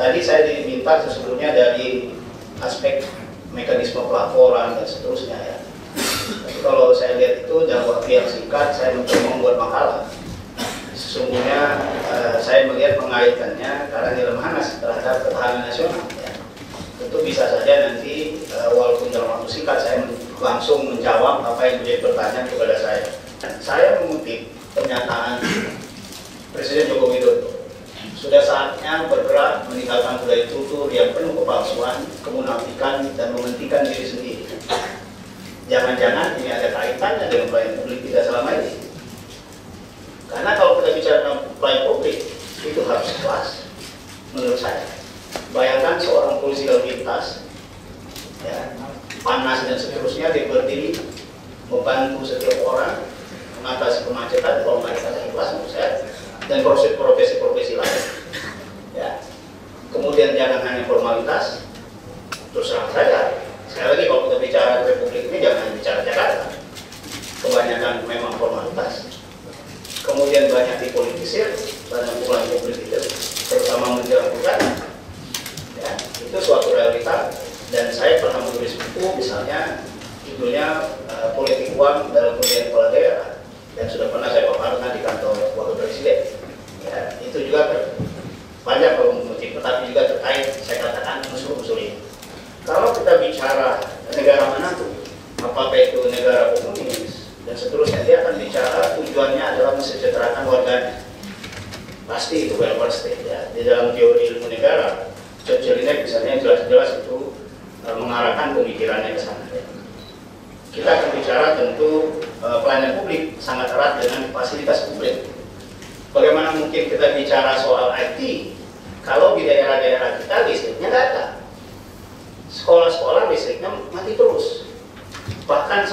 tadi saya diminta sesungguhnya dari aspek mekanisme pelaporan dan seterusnya ya. Tapi kalau saya lihat itu dalam waktu yang singkat saya mencoba membuat makalah. Sesungguhnya saya melihat mengaitkannya karena dilemahan terhadap ketahanan nasional ya. Tentu bisa saja nanti walaupun dalam waktu singkat saya langsung menjawab apa yang menjadi pertanyaan kepada saya. Saya mengutip pernyataan Presiden Joko Widodo. Sudah saatnya bergerak meninggalkan budaya kultur yang penuh kepalsuan, kemunafikan, dan mementingkan diri sendiri. Jangan-jangan ini ada kaitannya dengan pelayanan publik kita selama ini. Karena kalau kita bicara tentang pelayanan publik, itu harus ikhlas, menurut saya. Bayangkan seorang polisi lalu lintas, ya, panas dan seterusnya, dia berdiri, membantu setiap orang, mengatasi kemacetan, kalau nggak dikasih ikhlas menurut saya, dan profesi-profesi lain. Ya. Kemudian jangan hanya formalitas, terus terang saja. Sekali lagi kalau kita bicara Republik ini jangan bicara Jakarta. Kebanyakan memang formalitas. Kemudian banyak dipolitisir, banyak pelayanan publik itu, terutama menjelang pilkada. Ya, itu suatu realita. Dan saya pernah menulis buku, misalnya judulnya Politik Uang dalam Pemilihan Kepala Daerah, dan sudah pernah saya paparkan di kantor Wakil Presiden. Ya, itu juga banyak kalau mengutip, tetapi juga terkait saya katakan unsur-unsur ini. Kalau kita bicara negara manapun, apakah itu negara komunis dan seterusnya, dia akan bicara tujuannya adalah mensejahterakan warganya. Pasti itu welfare state ya. Di dalam teori ilmu negara, Churchill ini misalnya jelas-jelas itu mengarahkan pemikirannya ke sana. Ya. Kita akan bicara tentu pelayanan publik sangat erat dengan fasilitas publik. Bagaimana mungkin kita bicara soal IT kalau di daerah-daerah kita listriknya nggak ada, sekolah-sekolah listriknya mati terus. Bahkan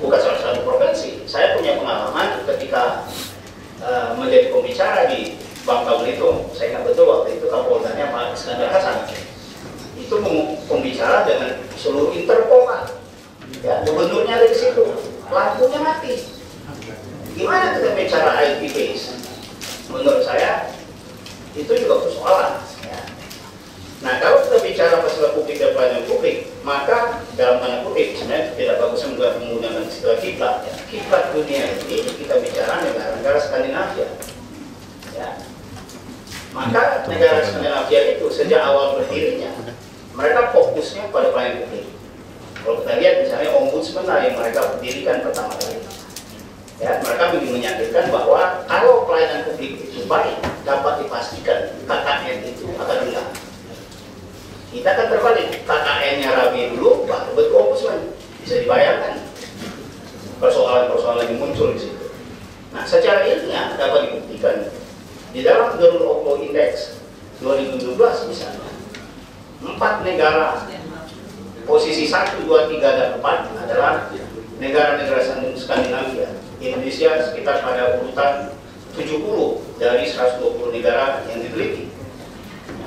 bukan salah satu provinsi, saya punya pengalaman ketika menjadi pembicara di Bangka Belitung. Saya ingat betul waktu itu Kapoldanya Pak Iskandar Hasan itu pembicara dengan seluruh Interpol. Ya, gubernurnya ada di situ, lampunya mati. Gimana kita bicara IT base? Menurut saya itu juga persoalan. Ya. Nah, kalau kita bicara masalah publik dan pelayanan publik, maka dalam tanda kutip sebenarnya tidak bagus menggunakan istilah kiblat. Ya. Kiblat dunia ini kita bicara negara-negara Skandinavia. Ya. Maka negara Skandinavia itu sejak awal berdirinya mereka fokusnya pada pelayanan publik. Kalau kita lihat misalnya ombudsman yang mereka berdirikan pertama kali, ya, mereka ingin menyatakan bahwa kalau pelayanan publik itu baik, dapat dipastikan KKN itu akan hilang. Kita akan terbalik, KKN-nya rapi dulu, baru bentuk ombudsman. Bisa dibayangkan persoalan-persoalan yang muncul di situ. Nah, secara ilmiah dapat dibuktikan di dalam The Rule of Law Index 2012 misalnya, 4 negara posisi 1, 2, 3, dan 4 adalah negara-negara Skandinavia. Indonesia sekitar pada urutan 70 dari 120 negara yang diteliti.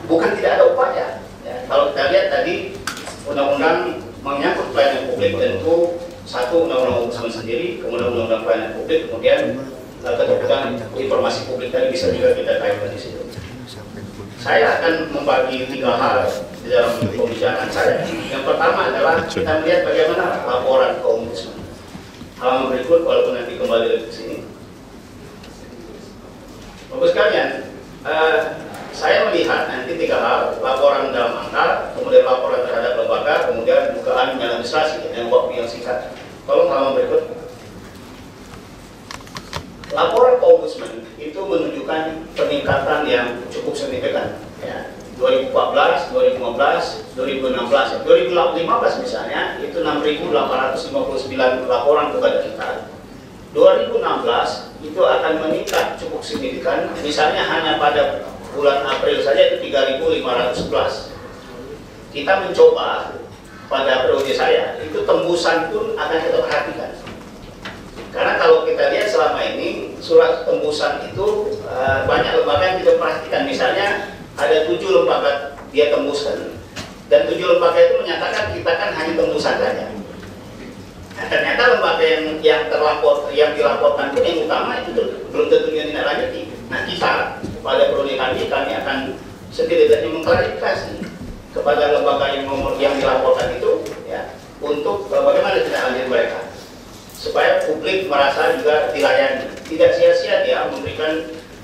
Bukan tidak ada upaya. Ya, kalau kita lihat tadi undang-undang menyangkut pelayanan publik tentu satu undang-undang ombudsman sendiri, kemudian undang-undang pelayanan publik, kemudian keterbukaan informasi publik tadi bisa juga kita kaitkan di situ. Saya akan membagi 3 hal di dalam pembicaraan saya. Yang pertama adalah kita melihat bagaimana laporan ke ombudsman. Halaman berikut, walaupun nanti kembali ke sini. Bapak sekalian, saya melihat nanti 3 hal: laporan dalam angka, kemudian laporan terhadap lembaga, kemudian dugaan maladministrasi dengan waktu yang singkat. Tolong halaman berikut. Laporan ke ombudsman itu menunjukkan peningkatan yang cukup signifikan. Ya. 2014, 2015, 2016, 2015 misalnya itu 6.859 laporan kepada kita. 2016 itu akan meningkat cukup signifikan. Misalnya hanya pada bulan April saja itu 3.511. Kita mencoba pada periode saya itu tembusan pun akan kita perhatikan. Karena kalau kita lihat selama ini surat tembusan itu banyak lembaga yang kita perhatikan. Misalnya ada 7 lembaga dia tembuskan, dan 7 lembaga itu menyatakan kita kan hanya tembusan saja. Nah, ternyata lembaga yang dilaporkan pun yang utama itu belum tentu ditindaklanjuti. Nah, kita pada periode kami akan setidaknya mengklarifikasi kepada lembaga yang dilaporkan itu, ya, untuk bagaimana tidak lanjut mereka, supaya publik merasa juga dilayani, tidak sia-sia dia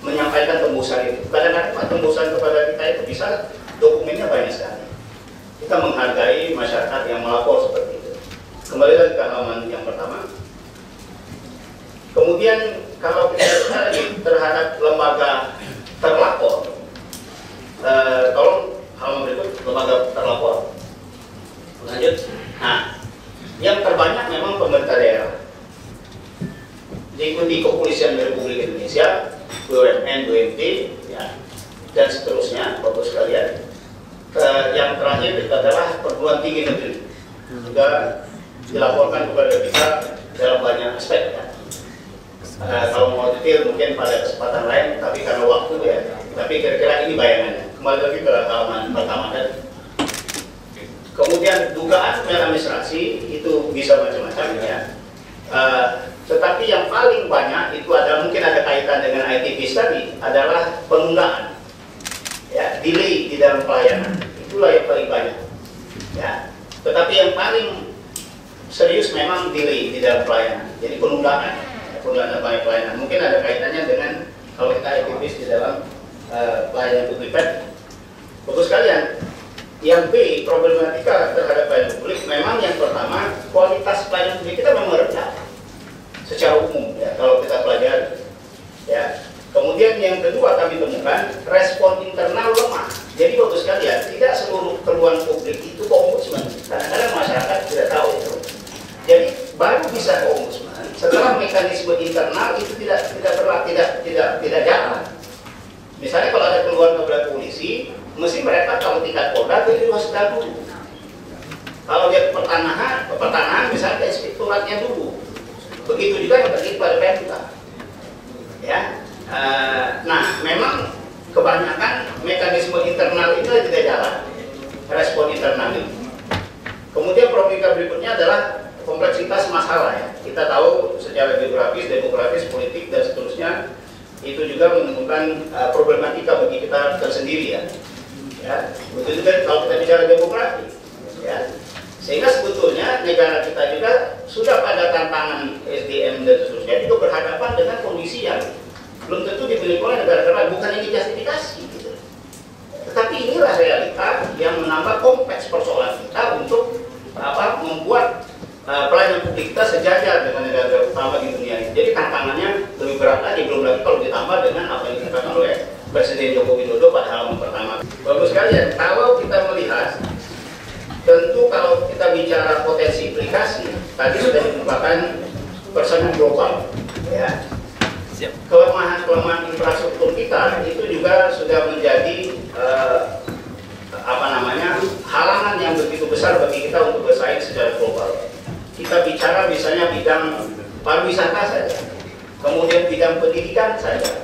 menyampaikan tembusan itu. Kadang-kadang tembusan kepada kita itu bisa dokumennya banyak sekali. Kita menghargai masyarakat yang melapor seperti itu. Kembali lagi ke halaman yang pertama. Kemudian kalau kita lihat lagi terhadap lembaga terlapor, tolong halaman berikut, lembaga terlapor. Lanjut. Nah, yang terbanyak memang pemerintah daerah, diikuti Kepolisian Republik Indonesia, BUMN, BUMD, ya, dan seterusnya, Bapak sekalian. Yang terakhir adalah perguruan tinggi negeri, juga dilaporkan kepada kita dalam banyak aspek, ya. Kalau mau detail mungkin pada kesempatan lain, tapi karena waktu, ya. Tapi kira-kira ini bayangannya. Kembali lagi ke halaman pertama tadi. Kemudian dugaan administrasi itu bisa macam-macam, ya. Tetapi yang paling banyak itu adalah, mungkin ada kaitan dengan ITBs tadi, adalah penundaan, ya, delay di dalam pelayanan. Itulah yang paling banyak, ya. Tetapi yang paling serius memang delay di dalam pelayanan, jadi penundaan, ya, penundaan banyak pelayanan. Mungkin ada kaitannya dengan kalau kita ITBs di dalam pelayanan publik. Bagus sekalian. Yang B, problematika terhadap pelayanan publik, memang yang pertama, kualitas pelayanan publik kita memang rendah secara umum, ya, kalau kita pelajari, ya. Kemudian yang kedua kami temukan respon internal lemah. Jadi bagus sekalian, tidak seluruh keluhan publik itu ke ombudsman. Kadang-kadang masyarakat tidak tahu itu. Jadi baru bisa ke ombudsman setelah mekanisme internal itu tidak jalan. Misalnya kalau ada keluhan kepada polisi, mesti mereka kalau tingkat Polda itu diwaspada dulu. Kalau dia ke pertanahan misalnya ke inspektoratnya dulu. Begitu juga yang terjadi pada PMK. Ya, nah memang kebanyakan mekanisme internal itu tidak jalan, respon internal itu. Kemudian problematika berikutnya adalah kompleksitas masalah, ya. Kita tahu secara geografis, demografis, politik dan seterusnya itu juga menemukan problematika bagi kita tersendiri, ya. Ya, begitu juga kalau kita bicara demografi, ya. Sehingga sebetulnya negara kita juga sudah pada tantangan SDM dan seterusnya juga berhadapan dengan kondisi yang belum tentu dimiliki oleh negara-negara. Bukan ini justifikasi, gitu. Tetapi inilah realita yang menambah kompleks persoalan kita untuk membuat pelayanan publik kita sejajar dengan negara-negara utama di dunia ini. Jadi tantangannya lebih berat lagi, belum lagi kalau ditambah dengan apa yang dikatakan oleh Presiden Joko Widodo pada halaman pertama. Bagus sekali, kalau kita melihat, tentu kalau kita bicara potensi implikasi, tadi sudah merupakan persaingan global, ya. Kelemahan infrastruktur kita itu juga sudah menjadi halangan yang begitu besar bagi kita untuk bersaing secara global. Kita bicara misalnya bidang pariwisata saja, kemudian bidang pendidikan saja,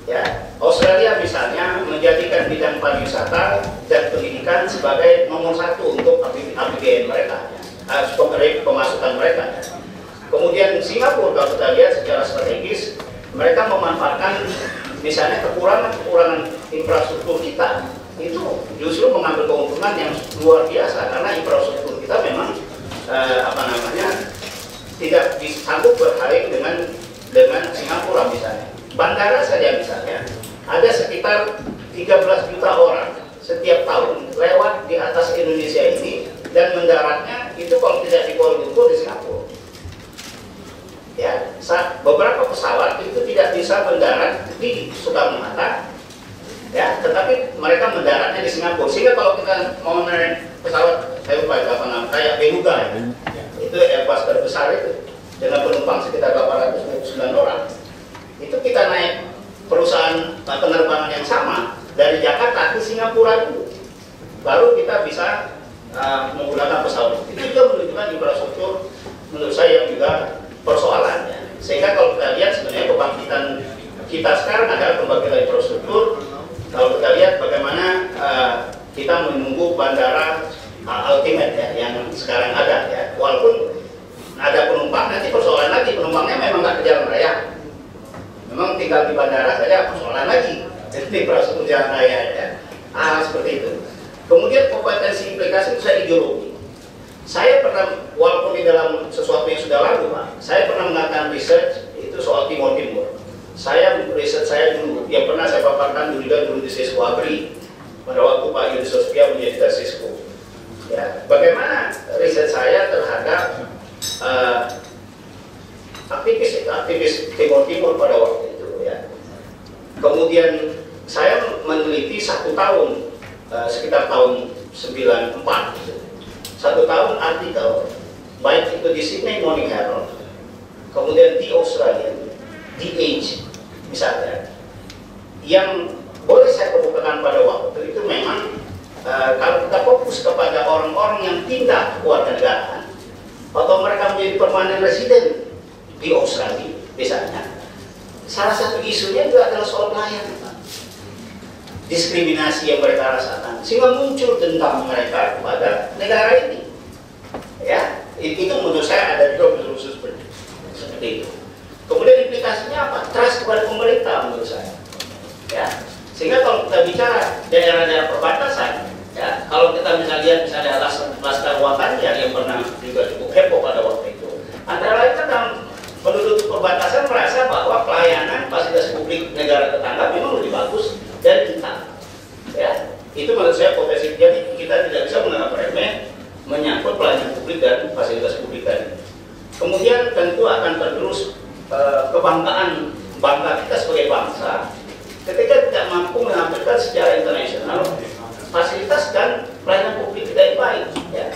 ya. Australia misalnya menjadikan bidang pariwisata dan pendidikan sebagai nomor satu untuk APBN mereka, pemasukan mereka. Kemudian Singapura kalau kita lihat secara strategis, mereka memanfaatkan misalnya kekurangan infrastruktur kita itu justru mengambil keuntungan yang luar biasa karena infrastruktur kita memang tidak disanggup bersaing dengan Singapura misalnya. Bandara saja misalnya ada sekitar 13 juta orang setiap tahun lewat di atas Indonesia ini dan mendaratnya itu kalau tidak di Kuala Lumpur di Singapura. Ya, beberapa pesawat itu tidak bisa mendarat di Soekarno-Hatta, ya, tetapi mereka mendaratnya di Singapura. Sehingga kalau kita mau naik pesawat, saya lupa kayak Beluga, ya, itu Airbus terbesar itu dengan penumpang sekitar 829 orang. Itu kita naik perusahaan penerbangan yang sama dari Jakarta ke Singapura dulu, baru kita bisa menggunakan pesawat. Itu juga menunjukkan infrastruktur menurut saya yang juga persoalannya. Sehingga kalau kita lihat sebenarnya kebangkitan kita sekarang adalah kebangkitan infrastruktur. Kalau kita lihat bagaimana kita menunggu bandara ultimate, ya, yang sekarang ada, ya. Walaupun ada penumpang, nanti persoalan lagi penumpangnya memang nggak ke jalan raya, memang tinggal di bandara saja persoalan lagi. Jadi infrastruktur jalan raya, ya. seperti itu. Kemudian kompetensi implikasi itu saya ideologi. Saya pernah, walaupun di dalam sesuatu yang sudah lalu Pak, saya pernah mengatakan research itu soal Timur Timur. Riset saya dulu, yang pernah saya paparkan dulu di Cisco Agri, pada waktu Pak Yudi Sofia menjadi Cisco. Ya, bagaimana riset saya terhadap aktivis Timur Timur pada waktu itu ya. Kemudian saya meneliti 1 tahun, sekitar tahun 94 gitu. 1 tahun artikel, baik itu di Sydney Morning Herald, kemudian di Australia, di Age misalnya, yang boleh saya kemukakan pada waktu itu memang kalau kita fokus kepada orang-orang yang pindah kewarganegaraan atau mereka menjadi permanent resident di Australia misalnya, salah satu isunya juga adalah soal pelayanan, diskriminasi yang mereka rasakan, sehingga muncul dendam mereka kepada negara ini. Ya, itu menurut saya ada juga unsur seperti itu. Kemudian implikasinya apa? Trust kepada pemerintah menurut saya. Ya, sehingga kalau kita bicara daerah-daerah perbatasan, ya, kalau kita misalnya lihat misalnya Laskar Wakanda yang pernah juga cukup heboh pada waktu itu, antara lain kan penduduk perbatasan merasa bahwa pelayanan fasilitas publik negara tetangga memang lebih bagus dari kita. Ya, itu menurut saya potensi. Jadi kita tidak bisa menganggap remeh menyangkut pelayanan publik dan fasilitas publik tadi. Kemudian tentu akan tergerus kebanggaan bangga kita sebagai bangsa ketika tidak mampu menampilkan secara internasional fasilitas dan pelayanan publik kita yang baik. Ya.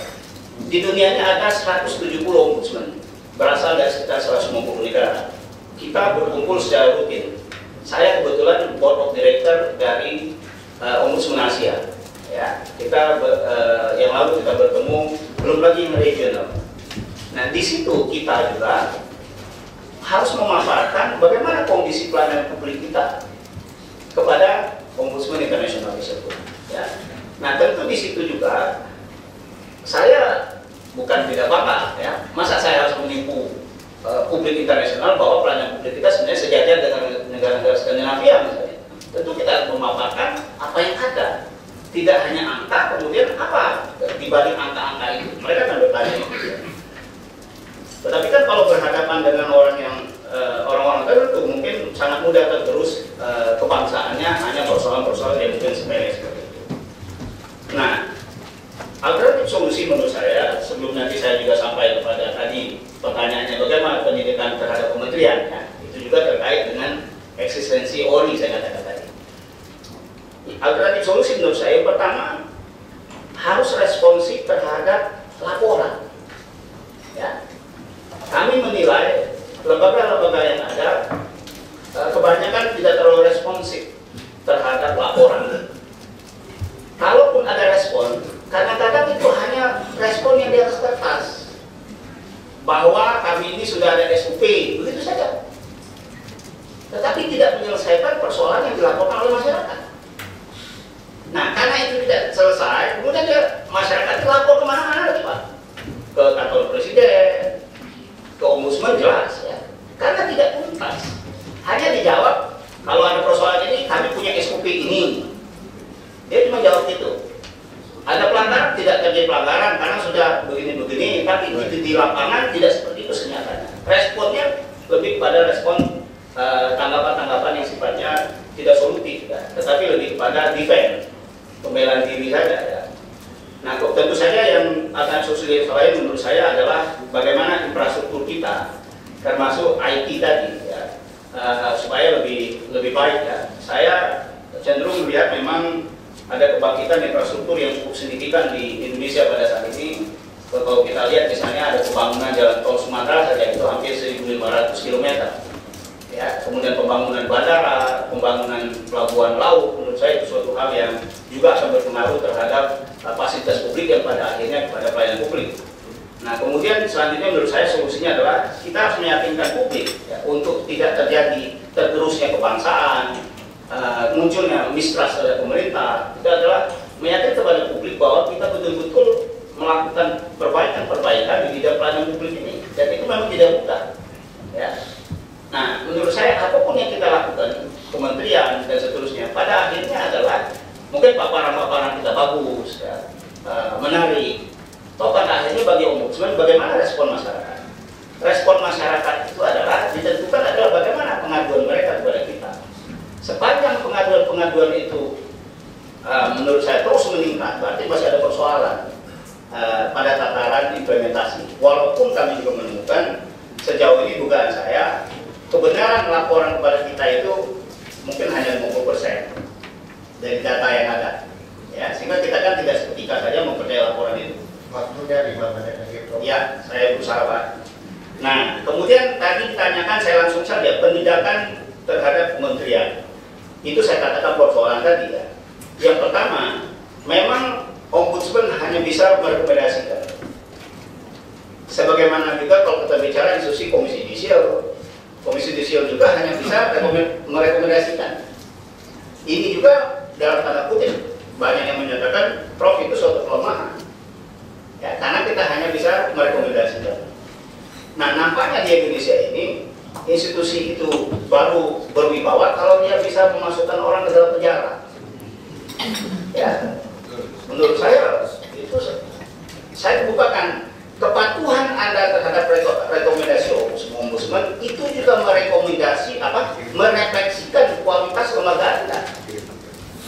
Di dunianya ada 170 ombudsman berasal dari sekitar 150 negara. Kita berkumpul secara rutin. Saya kebetulan board of director dari Ombudsman Asia. Ya, kita yang lalu kita bertemu, belum lagi yang regional. Nah, di situ kita juga harus memaparkan bagaimana kondisi pelayanan publik kita kepada Ombudsman internasional tersebut. Ya. Nah, tentu di situ juga saya bukan tidak bangga, ya. Masa saya harus menipu publik internasional bahwa pelayanan publik kita sebenarnya sejajar dengan negara-negara Skandinavia misalnya. Tentu kita harus memaparkan apa yang ada. Tidak hanya angka, kemudian apa di balik angka-angka itu. Mereka akan bertanya gitu. Tetapi kan kalau berhadapan dengan orang yang orang-orang tertentu mungkin sangat mudah tergerus kebangsaannya hanya persoalan-persoalan yang mungkin sepele seperti itu. Nah, alternatif solusi menurut saya, sebelum nanti saya juga sampai kepada tadi pertanyaannya bagaimana pendidikan terhadap kementerian, ya, itu juga terkait dengan eksistensi ONI saya katakan tadi. Alternatif solusi menurut saya yang pertama harus responsif terhadap laporan. Ya. Kami menilai lembaga-lembaga yang ada kebanyakan tidak terlalu responsif terhadap laporan. Kalaupun ada respon, kadang-kadang itu hanya respon yang di atas kertas bahwa kami ini sudah ada SOP, begitu saja. Tetapi tidak menyelesaikan persoalan yang dilaporkan oleh masyarakat. Nah, karena itu tidak selesai, kemudian masyarakat lapor kemana-mana lagi Pak, ke kantor presiden, ke ombudsman jelas ya, karena tidak tuntas. Hanya dijawab kalau ada persoalan ini kami punya SOP ini, dia cuma jawab itu. Ada pelanggaran, tidak terjadi pelanggaran karena sudah begini-begini, tapi di lapangan tidak seperti itu senyatanya. Responnya lebih pada respon tanggapan-tanggapan yang sifatnya tidak solutif, ya, tetapi lebih kepada defense, pembelaan diri saja. Ya. Nah, tentu saja yang akan solusi lain menurut saya adalah bagaimana infrastruktur kita, termasuk IT tadi, ya, supaya lebih baik. Ya. Saya cenderung melihat memang ada kebangkitan infrastruktur yang cukup signifikan di Indonesia pada saat ini. Kalau kita lihat misalnya ada pembangunan jalan tol Sumatera saja itu hampir 1.500 km. Ya, kemudian pembangunan bandara, pembangunan pelabuhan laut, menurut saya itu suatu hal yang juga akan berpengaruh terhadap fasilitas publik yang pada akhirnya kepada pelayanan publik. Nah, kemudian selanjutnya menurut saya solusinya adalah kita harus meyakinkan publik ya, untuk tidak terjadi tergerusnya kebangsaan, munculnya mistrust terhadap pemerintah. Itu adalah meyakinkan kepada publik bahwa kita betul-betul melakukan perbaikan-perbaikan di bidang pelayanan publik ini, dan itu memang tidak mudah. Ya. Nah, menurut saya apapun yang kita lakukan, kementerian dan seterusnya, pada akhirnya adalah Mungkin paparan-paparan kita bagus, ya, menarik. Toh pada akhirnya bagi ombudsman bagaimana respon masyarakat? Respon masyarakat itu adalah ditentukan adalah bagaimana pengaduan mereka kepada kita. Sepanjang pengaduan-pengaduan itu menurut saya terus meningkat, berarti masih ada persoalan pada tataran implementasi. Walaupun kami juga menemukan sejauh ini dugaan saya kebenaran laporan kepada kita itu mungkin hanya 50% dari data yang ada, ya, sehingga kita kan tidak seketika saja mempercayai laporan itu. Waktunya 5 menit lagi, Prof. Ya, saya berusaha, Pak. Nah, kemudian tadi ditanyakan, saya langsung saja penindakan terhadap kementerian. Itu saya katakan persoalan tadi, ya. Yang pertama, memang ombudsman hanya bisa merekomendasikan. Sebagaimana juga kalau kita bicara institusi komisi judisial juga hanya bisa merekomendasikan. Ini juga dalam tanda kutip banyak yang menyatakan Prof itu suatu kelemahan, ya, karena kita hanya bisa merekomendasikan. Nah, nampaknya di Indonesia ini institusi itu baru berwibawa kalau dia bisa memasukkan orang ke dalam penjara. Ya, menurut saya itu saya bukakan kepatuhan Anda terhadap rekomendasi ombudsman itu juga merefleksikan kualitas lembaga Anda.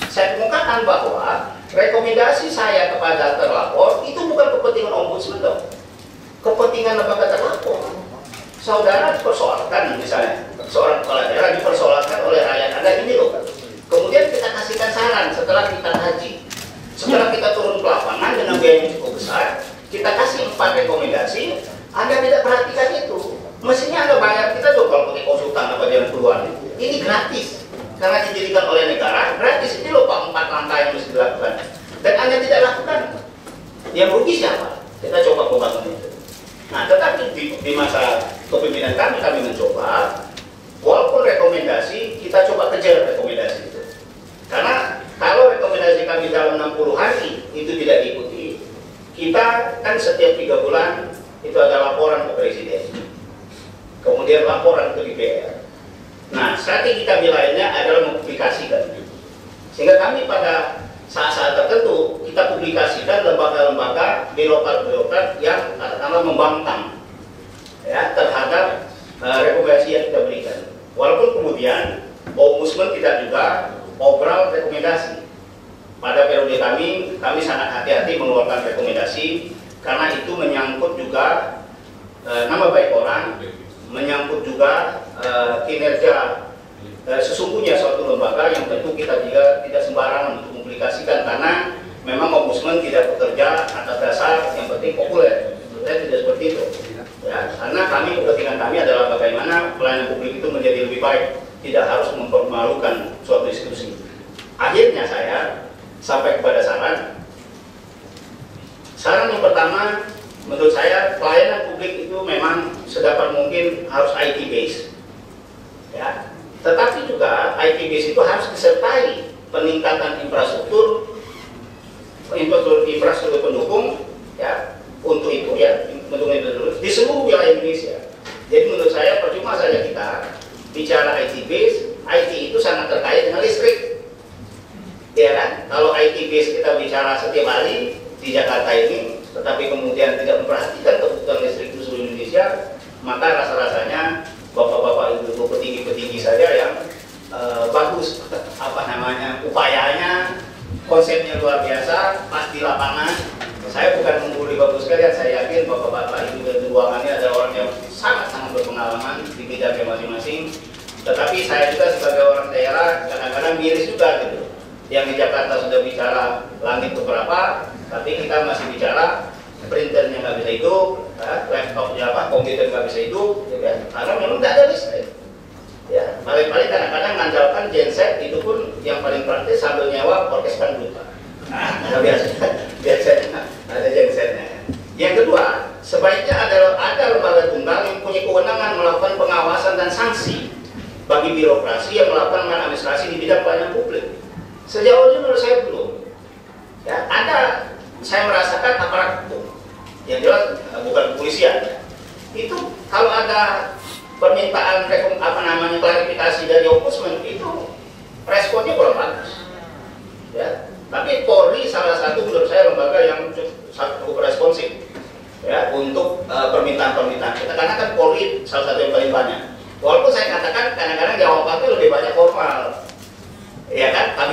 Saya kemukakan bahwa rekomendasi saya kepada terlapor itu bukan kepentingan ombudsman dong, kepentingan lembaga terlapor. Saudara dipersoalkan, misalnya seorang kepala daerah dipersoalkan oleh rakyat Anda ini loh. Kemudian kita kasihkan saran setelah kita kaji, setelah kita turun ke lapangan dengan biaya yang cukup besar, kita kasih 4 rekomendasi. Anda tidak perhatikan itu, mestinya Anda bayar kita tuh kalau pakai konsultan apa jalan keluar. Ini gratis karena didirikan oleh negara, gratis. Ini loh Pak 4 langkah yang mesti dilakukan, dan Anda tidak lakukan. Yang rugi siapa? Kita coba membangun itu. Nah, tetapi di masa kepemimpinan kami mencoba, walaupun rekomendasi kita coba kejar rekomendasi itu, karena kalau rekomendasi kami dalam 60 hari itu tidak diikuti, kita kan setiap 3 bulan itu ada laporan ke Presiden, kemudian laporan ke DPR. Nah, strategi kami lainnya adalah mempublikasikan, sehingga kami pada saat-saat tertentu kita publikasikan lembaga-lembaga birokrat yang katakanlah membangkang, ya, terhadap rekomendasi yang kita berikan. Walaupun kemudian ombudsman tidak juga obrol rekomendasi. Pada periode kami sangat hati-hati mengeluarkan rekomendasi karena itu menyangkut juga nama baik orang, menyangkut juga kinerja sesungguhnya suatu lembaga yang tentu kita juga tidak sembarangan untuk mempublikasikan, karena memang ombudsman tidak bekerja atas dasar yang penting populer. Saya tidak seperti itu, ya, karena kepentingan kami adalah bagaimana pelayanan publik itu menjadi lebih baik, tidak harus mempermalukan suatu institusi. Akhirnya saya sampai kepada saran yang pertama, menurut saya pelayanan publik itu memang sedapat mungkin harus IT based, ya. Tetapi juga IT base itu harus disertai peningkatan infrastruktur pendukung, ya, untuk itu ya di seluruh wilayah Indonesia. Jadi menurut saya percuma saja kita bicara IT base, IT itu sangat terkait dengan listrik, ya kan? Kalau IT base kita bicara setiap hari di Jakarta ini, tetapi kemudian tidak memperhatikan kebutuhan listrik di seluruh Indonesia, maka rasa-rasanya bapak-bapak ibu petinggi-petinggi saja yang bagus upayanya, konsepnya luar biasa, pas di lapangan. Saya bukan mengguli bagus sekalian, saya yakin bapak-bapak ibu dan ruangannya adalah orang yang sangat-sangat berpengalaman di bidangnya masing-masing. Tetapi saya juga sebagai orang daerah kadang-kadang miris juga gitu. Yang di Jakarta sudah bicara langit beberapa, tapi kita masih bicara printernya nggak bisa hidup, laptopnya komputer nggak bisa hidup, ya, karena memang nggak ada listrik. Ya, paling-paling kadang-kadang mengandalkan genset, itu pun yang paling praktis sambil nyewa orkes dangdut. Nah, biasanya ada gensetnya. Yang kedua, sebaiknya ada lembaga tunggal yang punya kewenangan melakukan pengawasan dan sanksi bagi birokrasi yang melakukan administrasi di bidang pelayanan publik. Sejauh ini menurut saya belum. Ya, saya merasakan aparat hukum, yang jelas bukan kepolisian. Itu kalau ada permintaan klarifikasi dari ombudsman, itu responnya kurang bagus. Ya,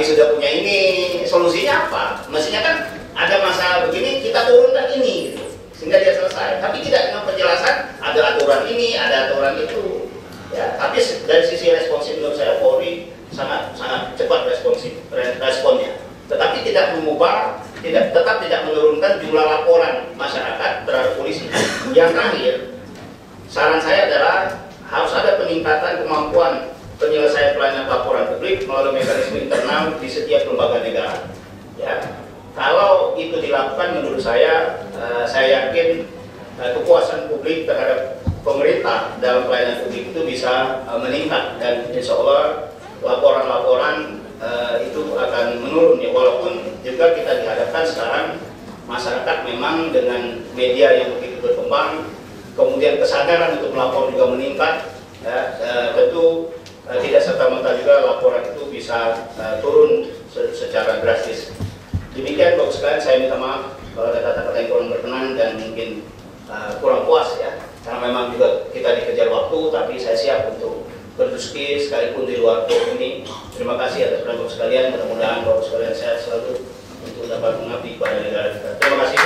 sudah punya ini, solusinya apa? Mestinya kan ada masalah begini, kita turunkan ini gitu, sehingga dia selesai. Tapi tidak dengan penjelasan ada aturan ini, ada aturan itu. Ya, tapi dari sisi responsif menurut saya Polri sangat cepat responnya. Tetapi tidak mengubah, tetap tidak menurunkan jumlah laporan masyarakat terhadap polisi. Yang terakhir, saran saya adalah harus ada peningkatan kemampuan penyelesaian pelayanan laporan publik melalui mekanisme internal di setiap lembaga negara. Ya, kalau itu dilakukan, menurut saya yakin kepuasan publik terhadap pemerintah dalam pelayanan publik itu bisa meningkat, dan insya Allah laporan-laporan itu akan menurun ya, walaupun juga kita dihadapkan sekarang masyarakat memang dengan media yang begitu berkembang, kemudian kesadaran untuk melapor juga meningkat ya, tentu tidak serta-merta juga laporan itu bisa turun secara drastis. Demikian Bapak sekalian, saya minta maaf kalau ada kata-kata yang kurang berkenan dan mungkin kurang puas ya, karena memang juga kita dikejar waktu, tapi saya siap untuk berdiskusi sekalipun di luar forum ini. Terima kasih atas Bapak sekalian, mudah-mudahan Bapak sekalian sehat selalu untuk dapat mengabdi pada negara kita. Terima kasih.